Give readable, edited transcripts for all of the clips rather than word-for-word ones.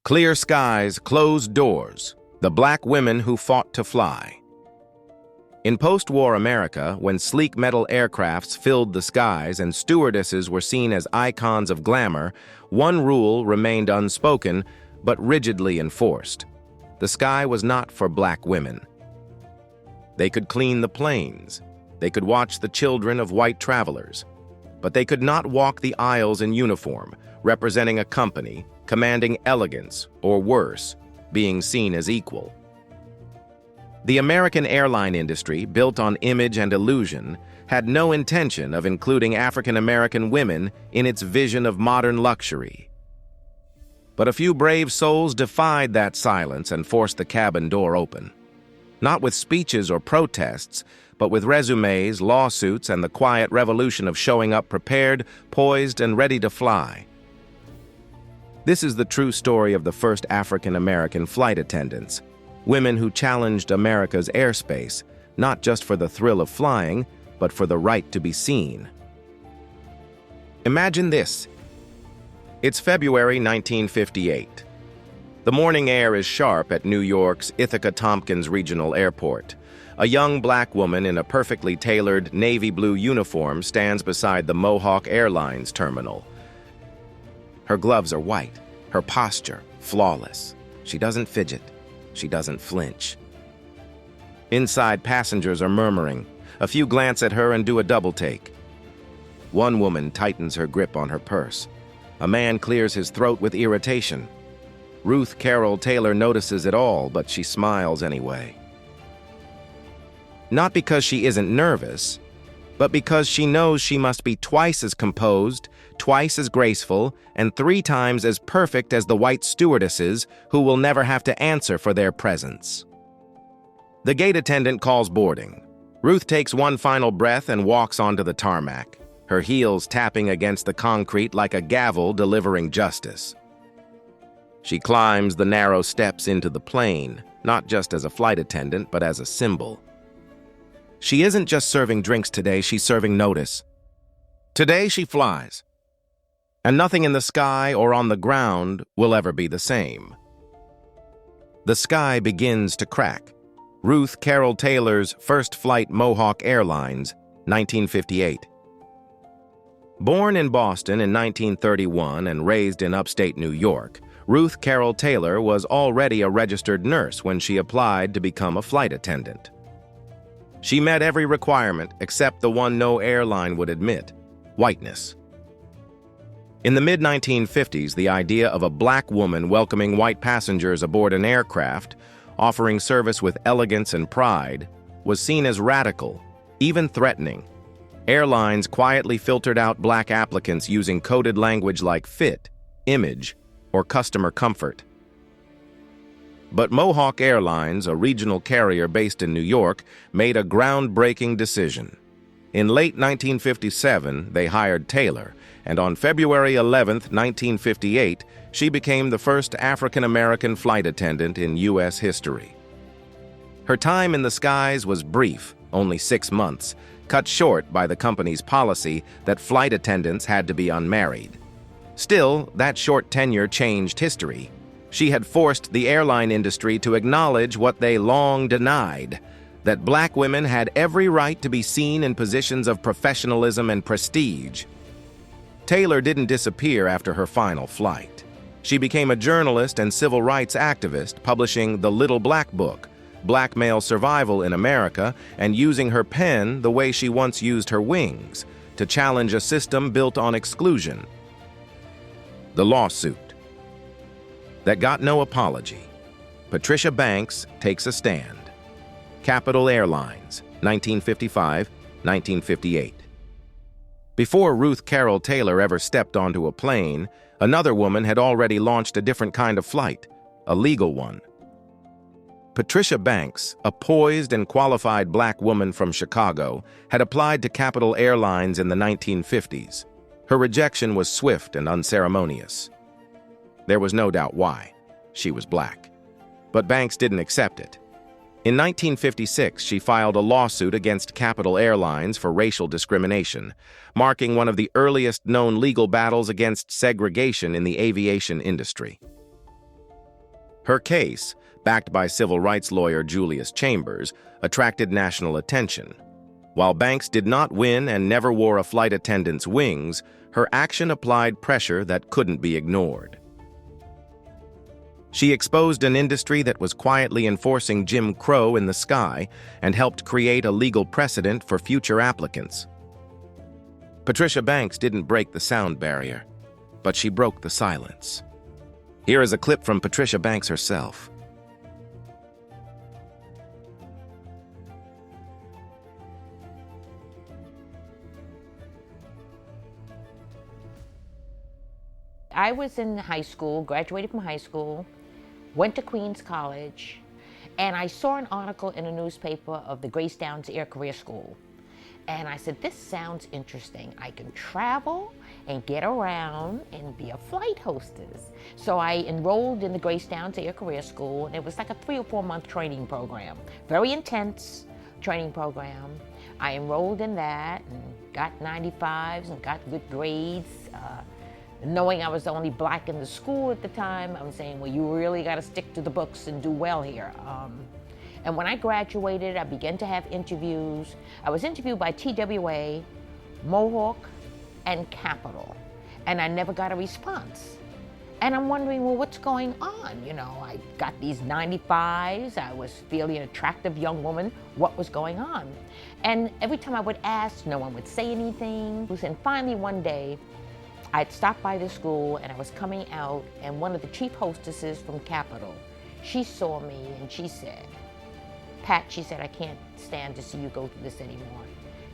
Clear skies, closed doors, the black women who fought to fly. In post-war America, when sleek metal aircrafts filled the skies and stewardesses were seen as icons of glamour, one rule remained unspoken but rigidly enforced. The sky was not for black women. They could clean the planes. They could watch the children of white travelers. But they could not walk the aisles in uniform, representing a company, commanding elegance, or worse, being seen as equal. The American airline industry, built on image and illusion, had no intention of including African American women in its vision of modern luxury. But a few brave souls defied that silence and forced the cabin door open. Not with speeches or protests, but with resumes, lawsuits, and the quiet revolution of showing up prepared, poised, and ready to fly. This is the true story of the first African American flight attendants, women who challenged America's airspace, not just for the thrill of flying, but for the right to be seen. Imagine this. It's February 1958. The morning air is sharp at New York's Ithaca Tompkins Regional Airport. A young black woman in a perfectly tailored navy blue uniform stands beside the Mohawk Airlines terminal. Her gloves are white, her posture flawless. She doesn't fidget. She doesn't flinch. Inside, passengers are murmuring. A few glance at her and do a double take. One woman tightens her grip on her purse. A man clears his throat with irritation. Ruth Carol Taylor notices it all, but she smiles anyway. Not because she isn't nervous, but because she knows she must be twice as composed, twice as graceful, and 3 times as perfect as the white stewardesses who will never have to answer for their presence. The gate attendant calls boarding. Ruth takes one final breath and walks onto the tarmac, her heels tapping against the concrete like a gavel delivering justice. She climbs the narrow steps into the plane, not just as a flight attendant, but as a symbol. She isn't just serving drinks today, she's serving notice. Today she flies. And nothing in the sky or on the ground will ever be the same. The sky begins to crack. Ruth Carol Taylor's first flight, Mohawk Airlines, 1958. Born in Boston in 1931 and raised in upstate New York, Ruth Carol Taylor was already a registered nurse when she applied to become a flight attendant. She met every requirement except the one no airline would admit: whiteness. In the mid-1950s, the idea of a black woman welcoming white passengers aboard an aircraft, offering service with elegance and pride, was seen as radical, even threatening. Airlines quietly filtered out black applicants using coded language like fit, image, or customer comfort. But Mohawk Airlines, a regional carrier based in New York, made a groundbreaking decision. In late 1957, they hired Taylor, and on February 11, 1958, she became the first African-American flight attendant in U.S. history. Her time in the skies was brief, only 6 months, cut short by the company's policy that flight attendants had to be unmarried. Still, that short tenure changed history. She had forced the airline industry to acknowledge what they long denied: that black women had every right to be seen in positions of professionalism and prestige. Taylor didn't disappear after her final flight. She became a journalist and civil rights activist, publishing The Little Black Book, Black Male Survival in America, and using her pen the way she once used her wings, to challenge a system built on exclusion. The lawsuit that got no apology. Patricia Banks takes a stand. Capital Airlines, 1955-1958. Before Ruth Carol Taylor ever stepped onto a plane, another woman had already launched a different kind of flight, a legal one. Patricia Banks, a poised and qualified black woman from Chicago, had applied to Capital Airlines in the 1950s. Her rejection was swift and unceremonious. There was no doubt why. She was black. But Banks didn't accept it. In 1956, she filed a lawsuit against Capital Airlines for racial discrimination, marking one of the earliest known legal battles against segregation in the aviation industry. Her case, backed by civil rights lawyer Julius Chambers, attracted national attention. While Banks did not win and never wore a flight attendant's wings, her action applied pressure that couldn't be ignored. She exposed an industry that was quietly enforcing Jim Crow in the sky and helped create a legal precedent for future applicants. Patricia Banks didn't break the sound barrier, but she broke the silence. Here is a clip from Patricia Banks herself. I was in high school, graduated from high school, went to Queens College, and I saw an article in a newspaper of the Grace Downs Air Career School. And I said, this sounds interesting. I can travel and get around and be a flight hostess. So I enrolled in the Grace Downs Air Career School, and it was like a 3 or 4 month training program. Very intense training program. I enrolled in that and got 95s and got good grades. Knowing I was the only black in the school at the time, I'm saying, well, you really got to stick to the books and do well here. And when I graduated, I began to have interviews. I was interviewed by TWA, Mohawk, and Capital, and I never got a response. And I'm wondering, well, what's going on? You know, I got these 95s, I was fairly an attractive young woman. What was going on? And every time I would ask, no one would say anything. And finally one day, I'd stopped by the school and I was coming out, and one of the chief hostesses from Capital, she saw me and she said, Pat, she said, I can't stand to see you go through this anymore.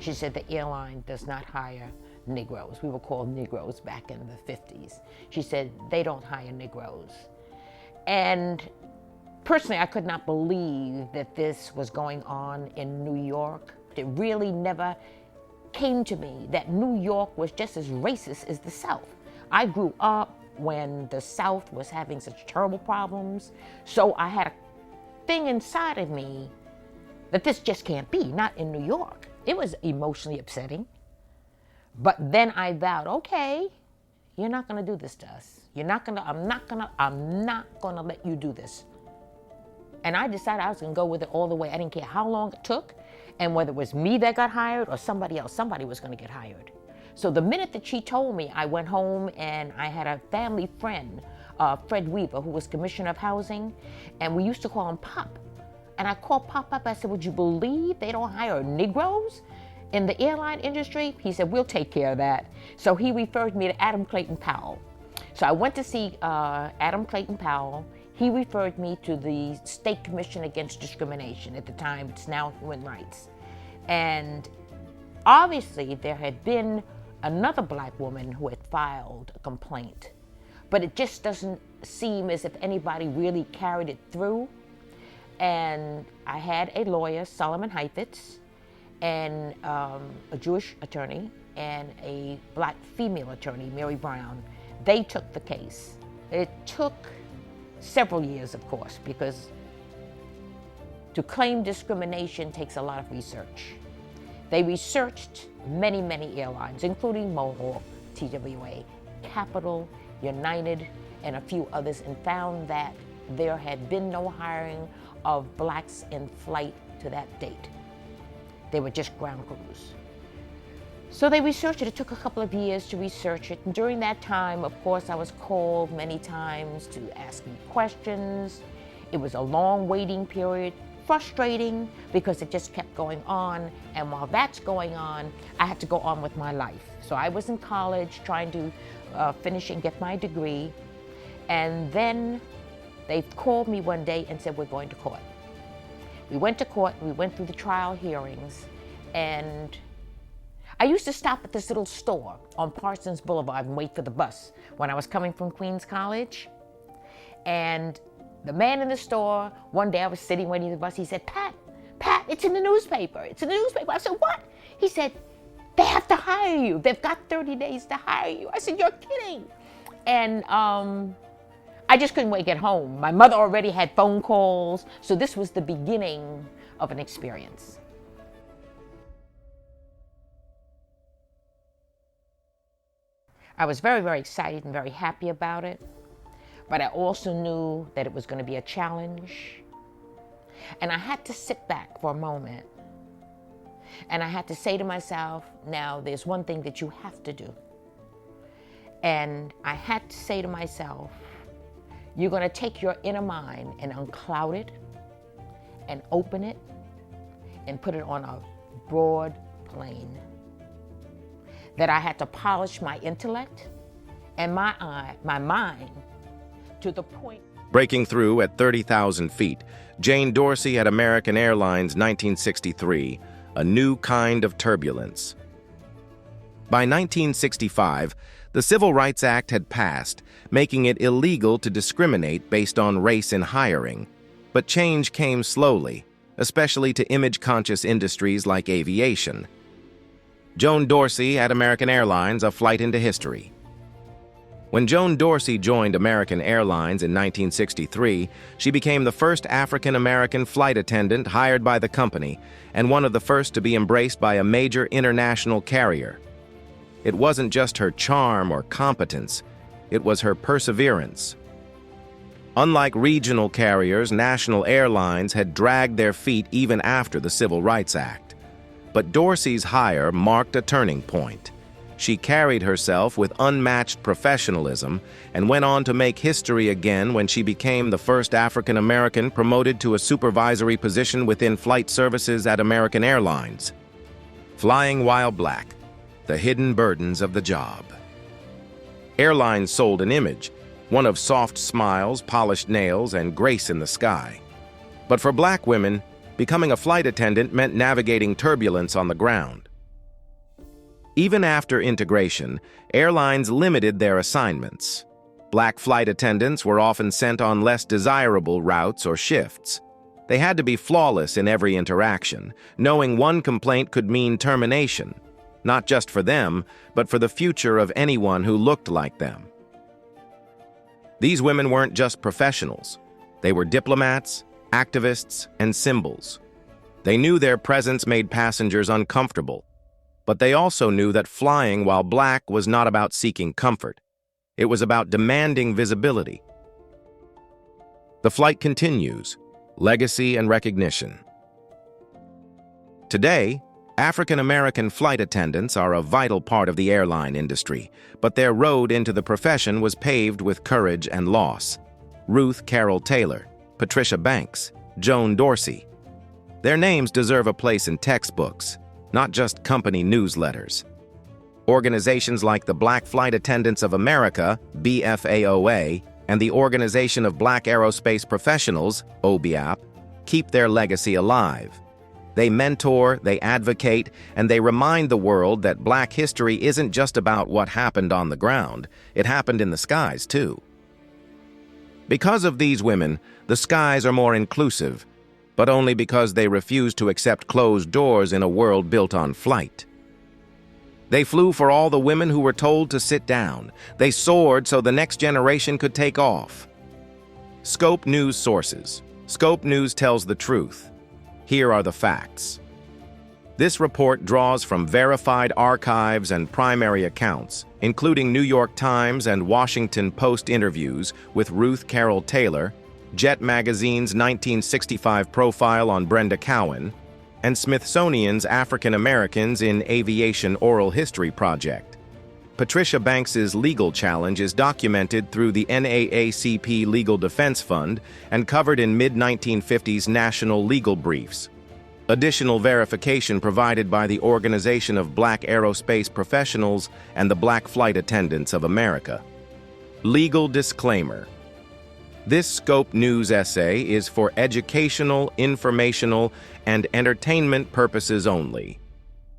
She said, the airline does not hire Negroes. We were called Negroes back in the 50s. She said, they don't hire Negroes. And personally, I could not believe that this was going on in New York. It really never came to me that New York was just as racist as the South. I grew up when the South was having such terrible problems, so I had a thing inside of me that this just can't be, not in New York. It was emotionally upsetting. But then I vowed, okay, you're not gonna do this to us. I'm not gonna let you do this. And I decided I was gonna go with it all the way. I didn't care how long it took, and whether it was me that got hired or somebody else, somebody was gonna get hired. So the minute that she told me, I went home and I had a family friend, Fred Weaver, who was Commissioner of Housing, and we used to call him Pop. And I called Pop up, I said, would you believe they don't hire Negroes in the airline industry? He said, we'll take care of that. So he referred me to Adam Clayton Powell. So I went to see Adam Clayton Powell. He referred me to the State Commission Against Discrimination. At the time, it's now Human Rights. And obviously, there had been another black woman who had filed a complaint, but it just doesn't seem as if anybody really carried it through. And I had a lawyer, Solomon Heifetz, and a Jewish attorney, and a black female attorney, Mary Brown. They took the case. It took several years, of course, because to claim discrimination takes a lot of research. They researched many, many airlines, including Mohawk, TWA, Capital, United, and a few others, and found that there had been no hiring of blacks in flight to that date. They were just ground crews. So they researched it. It took a couple of years to research it. And during that time, of course, I was called many times to ask me questions. It was a long waiting period, frustrating because it just kept going on. And while that's going on, I had to go on with my life. So I was in college trying to finish and get my degree. And then they called me one day and said, we're going to court. We went to court, we went through the trial hearings, and I used to stop at this little store on Parsons Boulevard and wait for the bus when I was coming from Queens College. And the man in the store, one day I was sitting waiting for the bus, he said, Pat, it's in the newspaper, it's in the newspaper. I said, what? He said, they have to hire you. They've got 30 days to hire you. I said, you're kidding. And I just couldn't wait to get home. My mother already had phone calls, so this was the beginning of an experience. I was very, very excited and very happy about it. but I also knew that it was going to be a challenge. And I had to sit back for a moment. And I had to say to myself, now there's one thing that you have to do. And I had to say to myself, you're going to take your inner mind and uncloud it and open it and put it on a broad plane. That I had to polish my intellect and my mind to the point. Breaking through at 30,000 feet, Jane Dorsey at American Airlines 1963, a new kind of turbulence. By 1965, the Civil Rights Act had passed, making it illegal to discriminate based on race in hiring. But change came slowly, especially to image-conscious industries like aviation. Joan Dorsey at American Airlines, a flight into history. When Joan Dorsey joined American Airlines in 1963, she became the first African-American flight attendant hired by the company and one of the first to be embraced by a major international carrier. It wasn't just her charm or competence, it was her perseverance. Unlike regional carriers, national airlines had dragged their feet even after the Civil Rights Act. But Dorsey's hire marked a turning point. She carried herself with unmatched professionalism and went on to make history again when she became the first African-American promoted to a supervisory position within flight services at American Airlines. Flying while black, the hidden burdens of the job. Airlines sold an image, one of soft smiles, polished nails, and grace in the sky. But for black women, becoming a flight attendant meant navigating turbulence on the ground. Even after integration, airlines limited their assignments. Black flight attendants were often sent on less desirable routes or shifts. They had to be flawless in every interaction, knowing one complaint could mean termination, not just for them, but for the future of anyone who looked like them. These women weren't just professionals. They were diplomats, activists, and symbols. They knew their presence made passengers uncomfortable, but they also knew that flying while black was not about seeking comfort. It was about demanding visibility. The flight continues, legacy and recognition. Today, African-American flight attendants are a vital part of the airline industry, but their road into the profession was paved with courage and loss. Ruth Carol Taylor, Patricia Banks, Joan Dorsey. Their names deserve a place in textbooks, not just company newsletters. Organizations like the Black Flight Attendants of America, BFAOA, and the Organization of Black Aerospace Professionals, OBAP, keep their legacy alive. They mentor, they advocate, and they remind the world that black history isn't just about what happened on the ground, it happened in the skies too. Because of these women, the skies are more inclusive, but only because they refuse to accept closed doors in a world built on flight. They flew for all the women who were told to sit down. They soared so the next generation could take off. Scope News sources. Scope News tells the truth. Here are the facts. This report draws from verified archives and primary accounts, including New York Times and Washington Post interviews with Ruth Carol Taylor, Jet Magazine's 1965 profile on Brenda Cowan, and Smithsonian's African Americans in Aviation Oral History Project. Patricia Banks's legal challenge is documented through the NAACP Legal Defense Fund and covered in mid-1950s national legal briefs. Additional verification provided by the Organization of Black Aerospace Professionals and the Black Flight Attendants of America. Legal disclaimer. This Scope News essay is for educational, informational, and entertainment purposes only.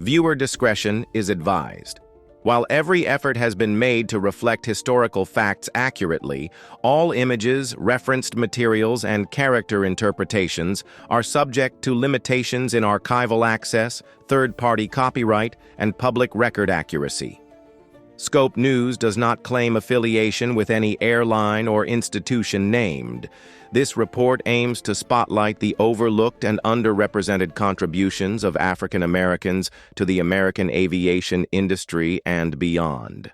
Viewer discretion is advised. While every effort has been made to reflect historical facts accurately, all images, referenced materials, and character interpretations are subject to limitations in archival access, third-party copyright, and public record accuracy. Scope News does not claim affiliation with any airline or institution named. This report aims to spotlight the overlooked and underrepresented contributions of African Americans to the American aviation industry and beyond.